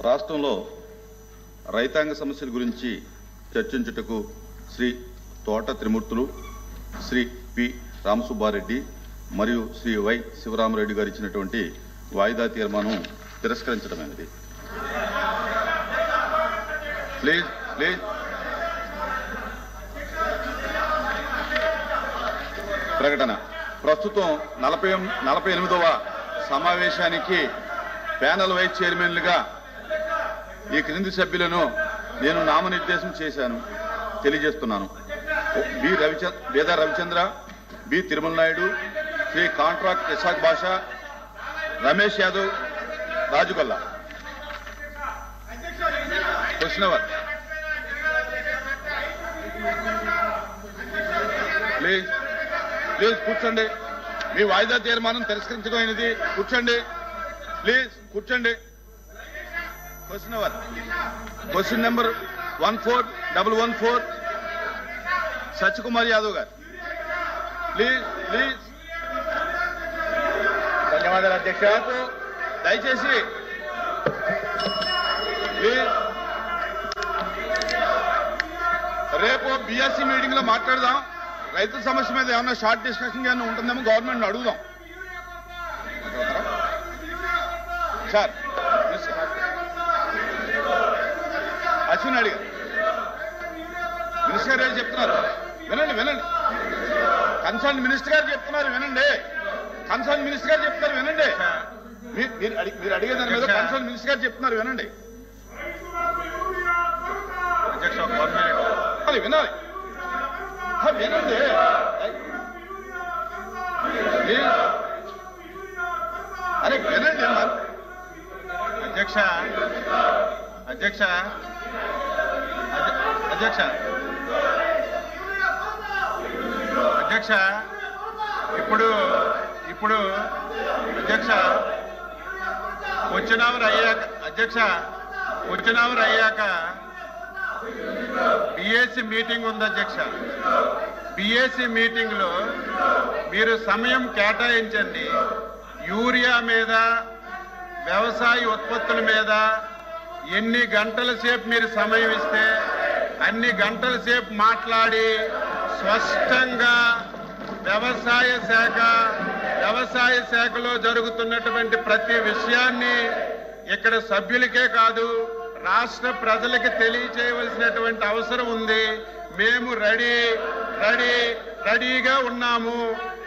రాష్ట్రంలో రైతాంగ సమస్యల గురించి చర్చించుటకు శ్రీ తోట త్రిమూర్తులు, శ్రీ పి రామసుబ్బారెడ్డి మరియు శ్రీ వై శివరామరెడ్డి గారు ఇచ్చినటువంటి వాయిదా తీర్మానం తిరస్కరించడమైనది. Please please. ప్రకటన. ప్రస్తుతం 48వ సమావేశానికి ప్యానల్ వైస్ చైర్మన్లుగా ఈ క్రింది సభ్యులను నేను నామనిర్దేశం చేశాను, తెలియజేస్తున్నాను. బేదా Ravichandra, B Tirumala Naidu, Shri contract Isaac Basha, Ramesh Yadav, రాజుగొల్లా. Question hour. Please please కూర్చోండి. మీ వాయిదా తీర్మానం తిరస్కరించడం అయినది. కూర్చోండి ప్లీజ్, కూర్చోండి. Question hour. Question number 14114 Satyakumar Yadav గారు. Please please. ధన్యవాదాలు అధ్యక్ష. దయచేసి ప్లీజ్ రేపు బీఆర్సీ మీటింగ్ లో మాట్లాడదాం. రైతుల సమస్య మీద ఏమన్నా షార్ట్ డిస్కషన్ ఏమైనా ఉంటుందేమో గవర్నమెంట్ అడుగుదాం. సార్ అశ్విన్ అడిగారు. మినిస్టర్ గారు చెప్తున్నారు, వినండి వినండి. కన్సర్న్ మినిస్టర్ గారు చెప్తున్నారు, వినండి. కన్సర్న్ మినిస్టర్ గారు చెప్తున్నారు, వినండి. మీరు అడిగేదాని మీద కన్సర్న్ మినిస్టర్ గారు చెప్తున్నారు, వినండి. వినాలి వినండి. అరే వినండి. అధ్యక్ష అధ్యక్ష అధ్యక్ష అధ్యక్ష ఇప్పుడు అధ్యక్ష క్వశ్చన్ అవర్ అయ్యాక బిఎస్సి మీటింగ్ ఉంది అధ్యక్ష. బిఎస్సి మీటింగ్ లో మీరు సమయం కేటాయించండి. యూరియా మీద, వ్యవసాయ ఉత్పత్తుల మీద ఎన్ని గంటల సేపు మీరు సమయం ఇస్తే అన్ని గంటల సేపు మాట్లాడి స్పష్టంగా వ్యవసాయ శాఖలో జరుగుతున్నటువంటి ప్రతి విషయాన్ని ఇక్కడ సభ్యులకే కాదు రాష్ట్ర ప్రజలకు తెలియచేయవలసినటువంటి అవసరం ఉంది. మేము రెడీగా ఉన్నాము.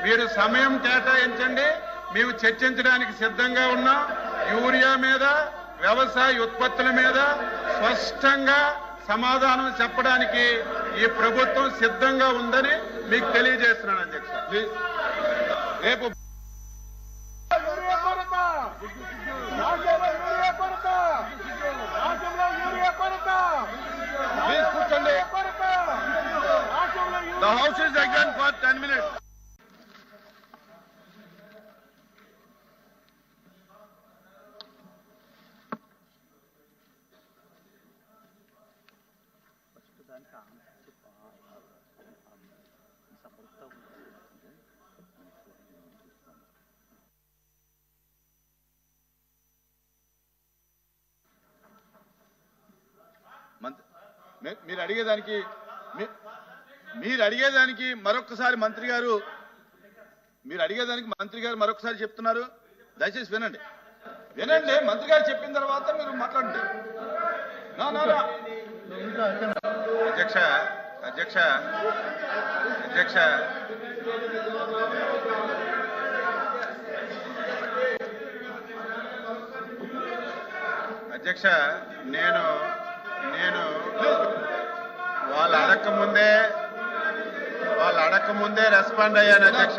మీరు సమయం కేటాయించండి. మేము చర్చించడానికి సిద్ధంగా ఉన్నాం. యూరియా మీద, వ్యవసాయ ఉత్పత్తుల మీద స్పష్టంగా సమాధానం చెప్పడానికి ఈ ప్రభుత్వం సిద్ధంగా ఉందని మీకు తెలియజేస్తున్నాను అధ్యక్ష. రేపు ప్లీజ్ కూర్చోండి. The house is adjourned for 10 minutes. మీరు అడిగేదానికి మరొకసారి మంత్రి గారు మరొకసారి చెప్తున్నారు. దయచేసి వినండి. మంత్రి గారు చెప్పిన తర్వాత మీరు మాట్లాడండి. అధ్యక్ష అధ్యక్ష అధ్యక్ష అధ్యక్ష నేను వాళ్ళు అడక్కముందే రెస్పాండ్ అయ్యాను అధ్యక్ష.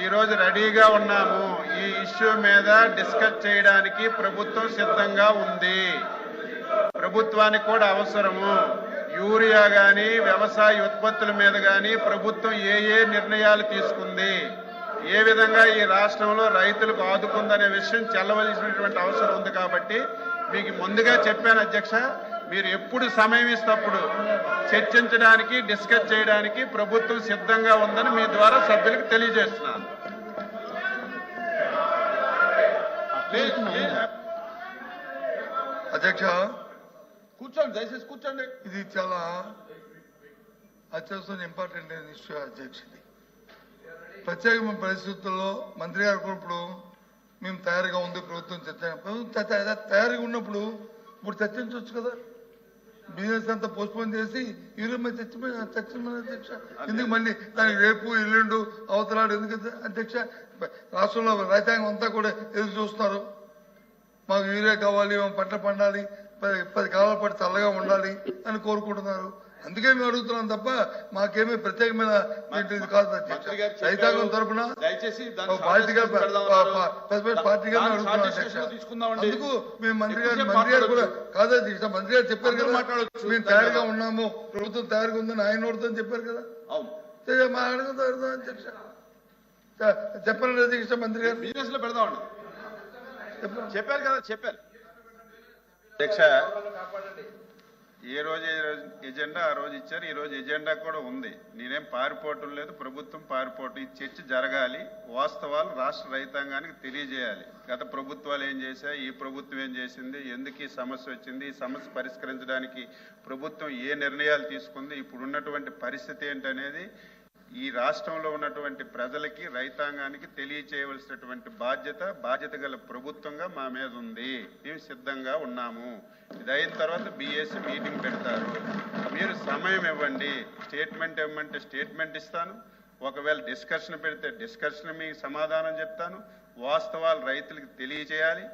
ఈరోజు రెడీగా ఉన్నాము. ఈ ఇష్యూ మీద డిస్కస్ చేయడానికి ప్రభుత్వం సిద్ధంగా ఉంది. ప్రభుత్వానికి కూడా అవసరము. యూరియా కానీ, వ్యవసాయ ఉత్పత్తుల మీద కానీ ప్రభుత్వం ఏ నిర్ణయాలు తీసుకుంది, ఏ విధంగా ఈ రాష్ట్రంలో రైతులకు ఆదుకుందనే విషయం చెల్లవలసినటువంటి అవసరం ఉంది. కాబట్టి మీకు ముందుగా చెప్పాను అధ్యక్ష, మీరు ఎప్పుడు సమయం ఇస్తప్పుడు చర్చించడానికి, డిస్కస్ చేయడానికి ప్రభుత్వం సిద్ధంగా ఉందని మీ ద్వారా సభ్యులకు తెలియజేస్తున్నాను. అధ్యక్ష, కూర్చోండి, దయచేసి కూర్చోండి. ఇది చాలా అత్యవసరం ఇంపార్టెంట్ అయిన ఇష్యూ అధ్యక్ష. ఇది ప్రత్యేకమైన పరిస్థితుల్లో మంత్రి గారు కూడా ఇప్పుడు మేము తయారుగా ఉంది ప్రభుత్వం తయారుగా ఉన్నప్పుడు ఇప్పుడు చర్చించవచ్చు కదా. బిజినెస్ అంతా పోస్ట్పోన్ చేసి ఈరోజు మీద చర్చించమని అధ్యక్ష. ఎందుకు మళ్ళీ దానికి రేపు ఎల్లుండు అవతలాడు ఎందుకు అధ్యక్ష? రాష్ట్రంలో రైతాంగం అంతా కూడా ఎదురు చూస్తున్నారు. మాకు యూరియా కావాలి, మా పంట పండాలి, 10 కాలాల పాటు చల్లగా ఉండాలి అని కోరుకుంటున్నారు. అందుకే మేము అడుగుతున్నాం తప్ప మాకేమీ ప్రత్యేకమైన కాదు అధ్యక్ష. రైతాంగం తరఫున పార్టీగా పార్టీగా అడుగుతున్నాం అధ్యక్ష. అందుకు మేము మంత్రి గారు కూడా కాదు అధ్యక్ష. మంత్రి గారు చెప్పారు కదా మేము తయారుగా ఉన్నాము, ప్రభుత్వం తయారుగా ఉందని ఆయన నోడుతుందని చెప్పారు కదా. మా అడుగుతారు అధ్యక్ష. చెప్పండి అధ్యక్ష. మంత్రి గారు బిజినెస్ లో పెడదామండి చెప్పారు కదా. చెప్పారు అధ్యక్ష. ఏ రోజు ఎజెండా ఆ రోజు ఇచ్చారు. ఈ రోజు ఎజెండా కూడా ఉంది. నేనేం పారిపోవటం లేదు, ప్రభుత్వం పారిపోవటం. ఈ చర్చ జరగాలి, వాస్తవాలు రాష్ట్ర రైతాంగానికి తెలియజేయాలి. గత ప్రభుత్వాలు ఏం చేశాయి, ఈ ప్రభుత్వం ఏం చేసింది, ఎందుకు ఈ సమస్య వచ్చింది, ఈ సమస్య పరిష్కరించడానికి ప్రభుత్వం ఏ నిర్ణయాలు తీసుకుంది, ఇప్పుడు ఉన్నటువంటి పరిస్థితి ఏంటనేది ఈ రాష్ట్రంలో ఉన్నటువంటి ప్రజలకి రైతాంగానికి తెలియచేయవలసినటువంటి బాధ్యత గల ప్రభుత్వంగా మా మీద ఉంది. మేము సిద్ధంగా ఉన్నాము. ఇది అయిన తర్వాత బీఏసీ మీటింగ్ పెడతారు. మీరు సమయం ఇవ్వండి. స్టేట్మెంట్ ఇవ్వమంటే స్టేట్మెంట్ ఇస్తాను. ఒకవేళ డిస్కషన్ పెడితే డిస్కషన్ మీకు సమాధానం చెప్తాను. వాస్తవాలు రైతులకు తెలియచేయాలి.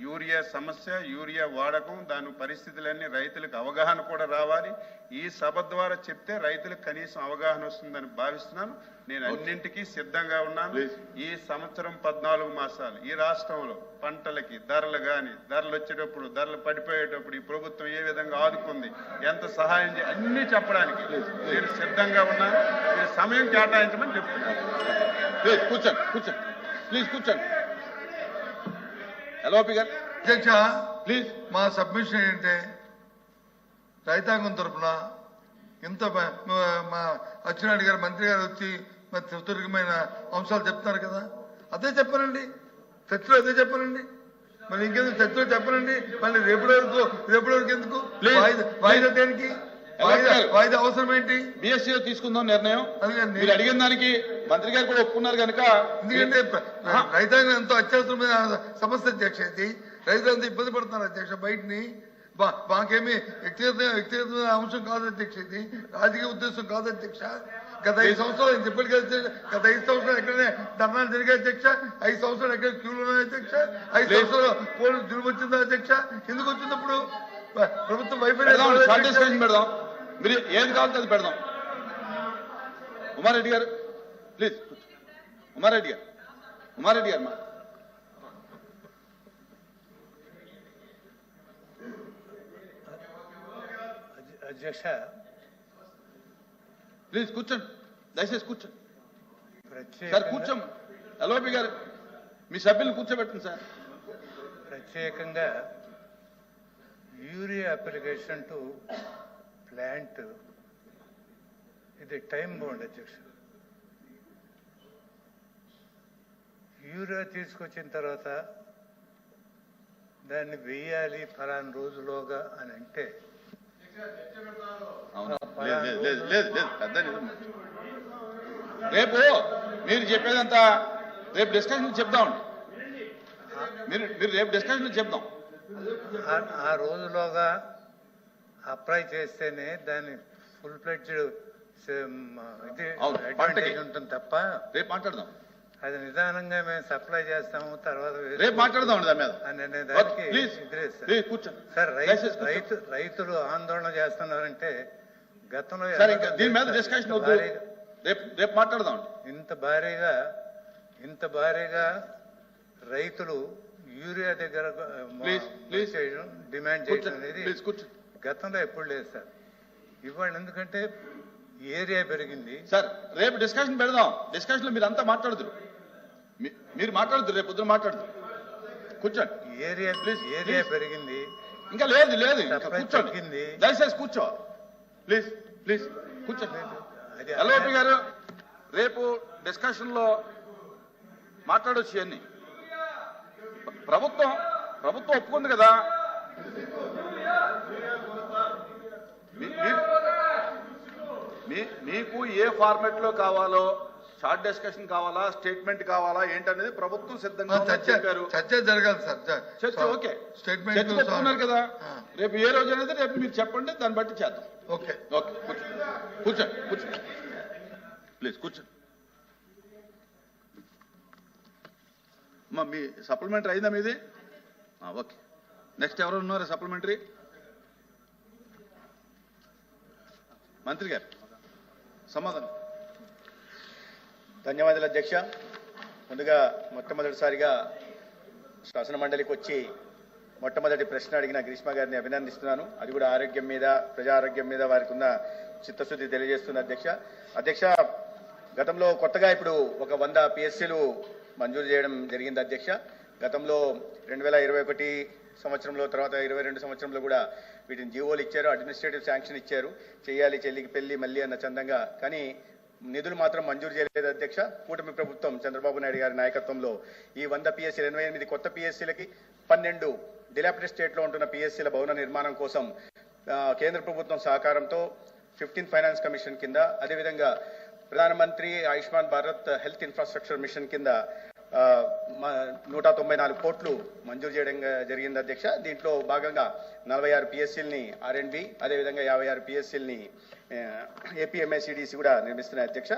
యూరియా సమస్య, యూరియా వాడకం, దాని పరిస్థితులన్నీ రైతులకు అవగాహన కూడా రావాలి. ఈ సభ ద్వారా చెప్తే రైతులకు కనీసం అవగాహన వస్తుందని భావిస్తున్నాను. నేను అన్నింటికీ సిద్ధంగా ఉన్నాను. ఈ సంవత్సరం 14 మాసాలు ఈ రాష్ట్రంలో పంటలకి ధరలు వచ్చేటప్పుడు, ధరలు పడిపోయేటప్పుడు ఈ ప్రభుత్వం ఏ విధంగా ఆదుకుంది, ఎంత సహాయం అన్ని చెప్పడానికి నేను సిద్ధంగా ఉన్నాను. మీరు సమయం కేటాయించమని చెప్తున్నాను. కూర్చోండి ప్లీజ్ కూర్చోండి. ఎల్ఓపి గారు అధ్యక్ష ప్లీజ్. మా సబ్మిషన్ ఏంటంటే రైతాంగం తరఫున ఇంత మా అచ్చెన్నాయుడు గారు మంత్రి గారు వచ్చి మరి సుదీర్ఘమైన అంశాలు చెప్తున్నారు కదా, అదే చెప్పనండి. చర్చలో అదే చెప్పనండి. మరి ఇంకెందుకు చర్చలో చెప్పనండి? మళ్ళీ రేపటి వరకు ఎందుకు వాయిదా దేనికి? వాయిదా అవసరం ఏంటి? బిఎస్సీలో తీసుకుందాం నిర్ణయం. మీరు అడిగిన దానికి మంత్రి గారు కూడా ఒప్పుకున్నారు కనుక. ఎందుకంటే రైతాంగం ఎంతో అత్యవసరమైన సమస్య అధ్యక్ష. ఇది రైతులంతా ఇబ్బంది పడుతున్నారు అధ్యక్ష. బయటని మాకేమీ వ్యక్తిగతమైన అంశం కాదు అధ్యక్ష. ఇది రాజకీయ ఉద్దేశం కాదు అధ్యక్ష. గత 5 సంవత్సరాలు నేను చెప్పాడు కదా, గత 5 సంవత్సరాలు ఎక్కడనే ధర్నాలు జరిగాయి అధ్యక్ష. 5 సంవత్సరాలు ఎక్కడ క్యూలు ఉన్నాయి అధ్యక్ష. 5 సంవత్సరాలు పోలీసు జులుము వచ్చిందా అధ్యక్ష? ఎందుకు వచ్చినప్పుడు ప్రభుత్వం వైఫల్యం పెడదాం. మీరు ఏది కావాలంటే అది పెడదాం. ఉమారెడ్డి గారు ప్లీజ్. ఉమారెడ్డి గారు మా అధ్యక్ష ప్లీజ్ కూర్చోండి, దయచేసి కూర్చోండి సార్. కూర్చోండి. ఎల్ఓపి గారు మీ సభ్యులను కూర్చోబెట్టండి సార్. ప్రత్యేకంగా యూరియా అప్లికేషన్ టు ప్లాంట్ ఇది టైం బౌండ్ అధ్యక్ష. యూరియా తీసుకొచ్చిన తర్వాత దాన్ని వేయాలి ఫలానా రోజులోగా అని అంటే రేపు మీరు చెప్పేదంతా రేపు డిస్కషన్ చెప్దాం. మీరు రేపు డిస్కషన్ చెప్దాం. ఆ రోజులోగా అప్లై చేస్తేనే దాన్ని ఫుల్ ఫ్లెడ్జ్డ్ అడ్వాంటేజ్ ఉంటుంది తప్ప రేపు మాట్లాడదాం. అది నిదానంగా మేము సప్లై చేస్తాము తర్వాత రేపు మాట్లాడదాం దాని మీద. సార్ రైతులు ఆందోళన చేస్తున్నారంటే గతంలో దీని మీద డిస్కషన్ రేపు మాట్లాడదాం. ఇంత భారీగా రైతులు యూరియా దగ్గర డిమాండ్ చేయడం అనేది గతంలో ఎప్పుడు లేదు సార్. ఇవాళ ఎందుకంటే ఏరియా పెరిగింది సార్. రేపు డిస్కషన్ పెడదాం. డిస్కషన్ లో మీరు అంతా మాట్లాడుతురు. మీరు మాట్లాడుతురు, రేపు పొద్దున మాట్లాడుతురు. కూర్చోండి. ఏరియా పెరిగింది. ఇంకా లేదు కూర్చోండి. దయచేసి కూర్చో ప్లీజ్ కూర్చోండి. ఎల్ఓపి గారు రేపు డిస్కషన్ లో మాట్లాడొచ్చు అన్ని. ప్రభుత్వం ఒప్పుకుంది కదా. మీకు ఏ ఫార్మాట్ లో కావాలో, షార్ట్ డిస్కషన్ కావాలా, స్టేట్మెంట్ కావాలా ఏంటనేది ప్రభుత్వం సిద్ధంగా చెప్పారు. చర్చ జరగాలి సార్. చర్చ ఓకే, స్టేట్మెంట్ చర్చ పెట్టుకున్నారు కదా. రేపు ఏ రోజు అనేది రేపు మీరు చెప్పండి, దాన్ని బట్టి చేద్దాం. ఓకే ఓకే, కూర్చోండి ప్లీజ్ కూర్చోండి. అమ్మా మీ సప్లిమెంటరీ అయిందా మీది? ఓకే, నెక్స్ట్ ఎవరు ఉన్నారు సప్లిమెంటరీ? మంత్రి గారు సమాధానం. ధన్యవాదాలు అధ్యక్ష. ముందుగా మొట్టమొదటిసారిగా శాసన మండలికి వచ్చి మొట్టమొదటి ప్రశ్న అడిగిన గ్రీష్మ గారిని అభినందిస్తున్నాను. అది కూడా ఆరోగ్యం మీద, ప్రజా ఆరోగ్యం మీద వారికి ఉన్న చిత్తశుద్ధి తెలియజేస్తున్న అధ్యక్ష. గతంలో కొత్తగా ఇప్పుడు ఒక 100 PSCలు మంజూరు చేయడం జరిగింది అధ్యక్ష. గతంలో 2021 సంవత్సరంలో, తర్వాత 22 సంవత్సరంలో కూడా వీటిని జీవోలు ఇచ్చారు, అడ్మినిస్ట్రేటివ్ శాంక్షన్ ఇచ్చారు, చేయాలి చెల్లికి పెళ్లి మళ్ళీ అన్న చందంగా. కానీ నిధులు మాత్రం మంజూరు చేయలేదు అధ్యక్ష. కూటమి ప్రభుత్వం చంద్రబాబు నాయుడు గారి నాయకత్వంలో ఈ 100 PSCలు 88 కొత్త PSCలకి 12 డిలాపిడేట్ స్టేట్లో ఉంటున్న PSCల భవన నిర్మాణం కోసం కేంద్ర ప్రభుత్వం సహకారంతో 15th ఫైనాన్స్ కమిషన్ కింద, అదేవిధంగా ప్రధానమంత్రి Ayushman Bharat health infrastructure machine కింద 194 కోట్లు మంజూరు చేయడం జరిగింది అధ్యక్ష. దీంట్లో భాగంగా 46 PSCలని R&B, అదేవిధంగా 56 PSCలని APMICDC కూడా నిర్మిస్తున్నాయి అధ్యక్ష.